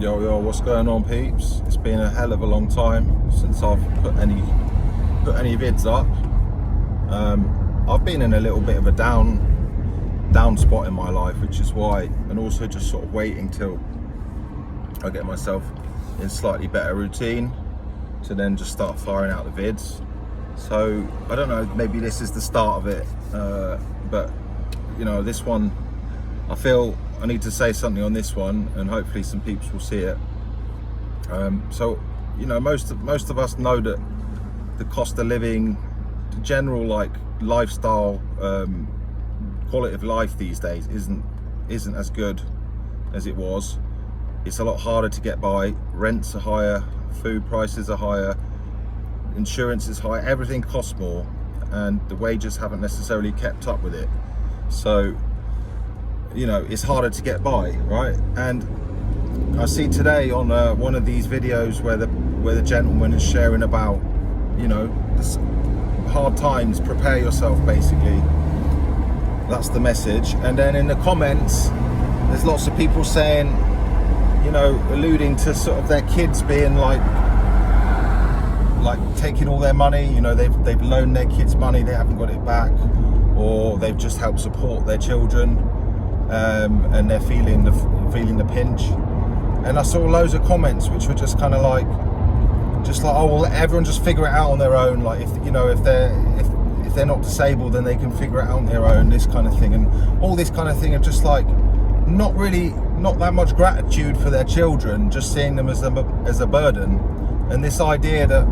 Yo, what's going on, peeps? It's been a hell of a long time since I've put any vids up. I've been in a little bit of a down spot in my life, which is why, and also just sort of waiting till I get myself in slightly better routine to then just start firing out the vids. So I don't know, maybe this is the start of it, but you know, this one, I feel I need to say something on this one, and hopefully some peeps will see it. So you know, most of us know that the cost of living, the general like lifestyle, quality of life these days isn't as good as it was. It's a lot harder to get by. Rents are higher, food prices are higher, insurance is higher, everything costs more, and the wages haven't necessarily kept up with it. So you know, it's harder to get by, right? And I see today on one of these videos where the gentleman is sharing about, you know, this hard times, prepare yourself, basically. That's the message. And then in the comments, there's lots of people saying, you know, alluding to sort of their kids being like taking all their money. You know, they've loaned their kids money, they haven't got it back, or they've just helped support their children. And they're feeling the pinch. And I saw loads of comments which were just kind of like, oh well, everyone just figure it out on their own. Like, if you know, if they're not disabled, then they can figure it out on their own. This kind of thing, and all this kind of thing of just like not that much gratitude for their children, just seeing them as a burden, and this idea that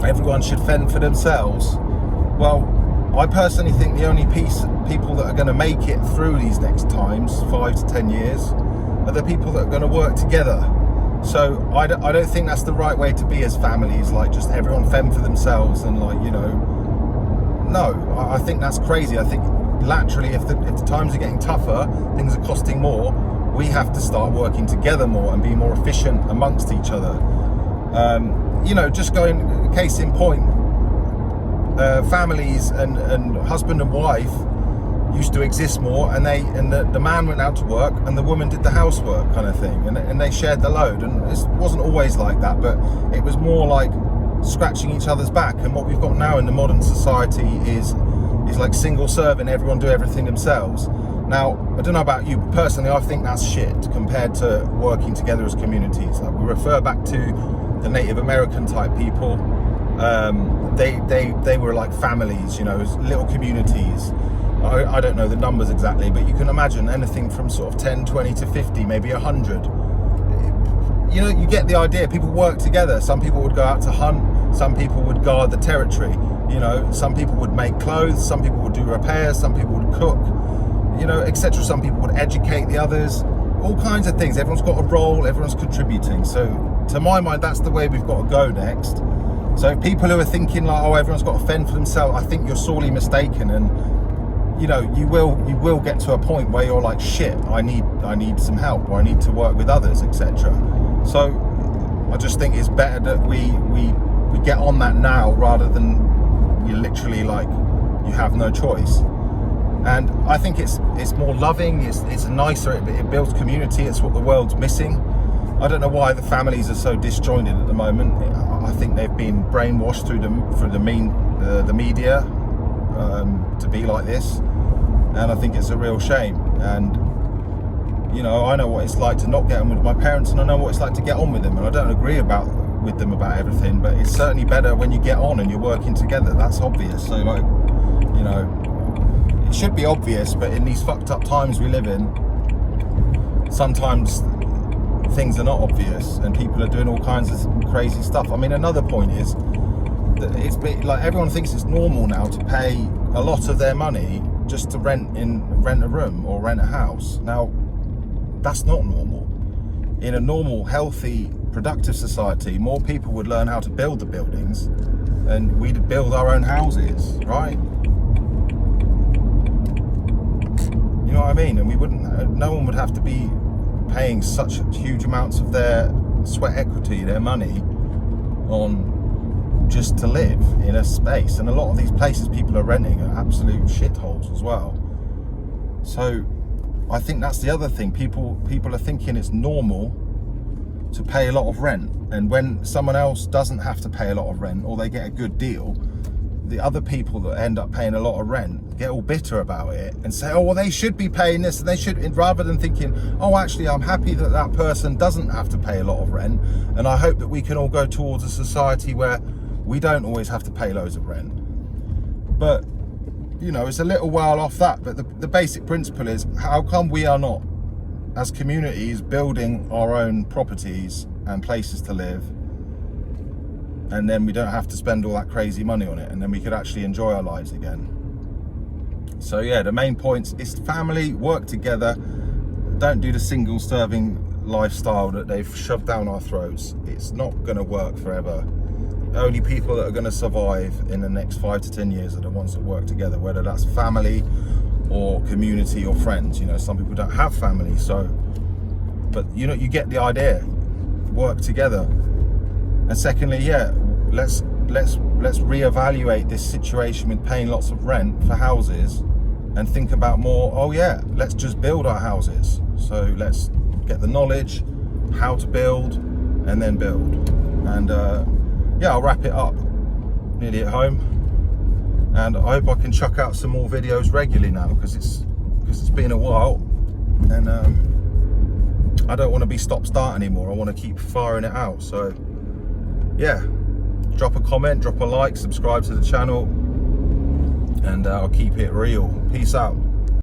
everyone should fend for themselves. Well, I personally think the only people that are going to make it through these next times, 5 to 10 years, are the people that are going to work together. So I don't think that's the right way to be as families, like just everyone fend for themselves and like, you know, no, I think that's crazy. I think laterally, if the times are getting tougher, things are costing more, we have to start working together more and be more efficient amongst each other. You know, just going, case in point, families and husband and wife used to exist more, and the man went out to work and the woman did the housework, kind of thing, and they shared the load. And it wasn't always like that, but it was more like scratching each other's back. And what we've got now in the modern society is like single serving, everyone do everything themselves. Now, I don't know about you, but personally I think that's shit compared to working together as communities. Like, we refer back to the Native American type people. They were like families, you know, little communities. I don't know the numbers exactly, but you can imagine anything from sort of 10, 20 to 50, maybe 100. You know, you get the idea. People work together. Some people would go out to hunt, some people would guard the territory, you know, some people would make clothes, some people would do repairs, some people would cook, you know, etc. Some people would educate the others, all kinds of things. Everyone's got a role, everyone's contributing. So to my mind, that's the way we've got to go next. So people who are thinking like, oh, everyone's got to fend for themselves, I think you're sorely mistaken. And you know, you will get to a point where you're like, shit, I need some help, or I need to work with others, etc. So I just think it's better that we get on that now, rather than we literally like, you have no choice. And I think it's more loving, it's nicer, it builds community. It's what the world's missing. I don't know why the families are so disjointed at the moment. I think they've been brainwashed through the media to be like this, and I think it's a real shame. And you know, I know what it's like to not get on with my parents, and I know what it's like to get on with them, and I don't agree with them about everything, but it's certainly better when you get on and you're working together. That's obvious. So like, you know, it should be obvious, but in these fucked up times we live in, sometimes things are not obvious and people are doing all kinds of crazy stuff. I mean, another point is that it's like, everyone thinks it's normal now to pay a lot of their money just to rent a room or rent a house. Now, that's not normal. In a normal, healthy, productive society, more people would learn how to build the buildings, and we'd build our own houses, right? You know what I mean? And no one would have to be paying such huge amounts of their sweat equity, their money, on just to live in a space. And a lot of these places people are renting are absolute shitholes as well. So I think that's the other thing. People are thinking it's normal to pay a lot of rent, and when someone else doesn't have to pay a lot of rent, or they get a good deal, the other people that end up paying a lot of rent get all bitter about it and say, oh, well, they should be paying this, and they should, rather than thinking, oh, actually, I'm happy that that person doesn't have to pay a lot of rent, and I hope that we can all go towards a society where we don't always have to pay loads of rent. But, you know, it's a little while off that, but the basic principle is, how come we are not, as communities, building our own properties and places to live, and then we don't have to spend all that crazy money on it, and then we could actually enjoy our lives again? So yeah, the main points is family, work together, don't do the single serving lifestyle that they've shoved down our throats. It's not going to work forever. The only people that are going to survive in the next 5 to 10 years are the ones that work together, whether that's family or community or friends. You know, some people don't have family, so, but you know, you get the idea. Work together. And secondly, yeah, let's reevaluate this situation with paying lots of rent for houses, and think about more, oh yeah, let's just build our houses. So let's get the knowledge, how to build, and then build. And yeah, I'll wrap it up. Nearly at home. And I hope I can chuck out some more videos regularly now, because it's been a while, and I don't want to be stop-start anymore. I want to keep firing it out. So yeah, drop a comment, drop a like, subscribe to the channel, and I'll keep it real. Peace out.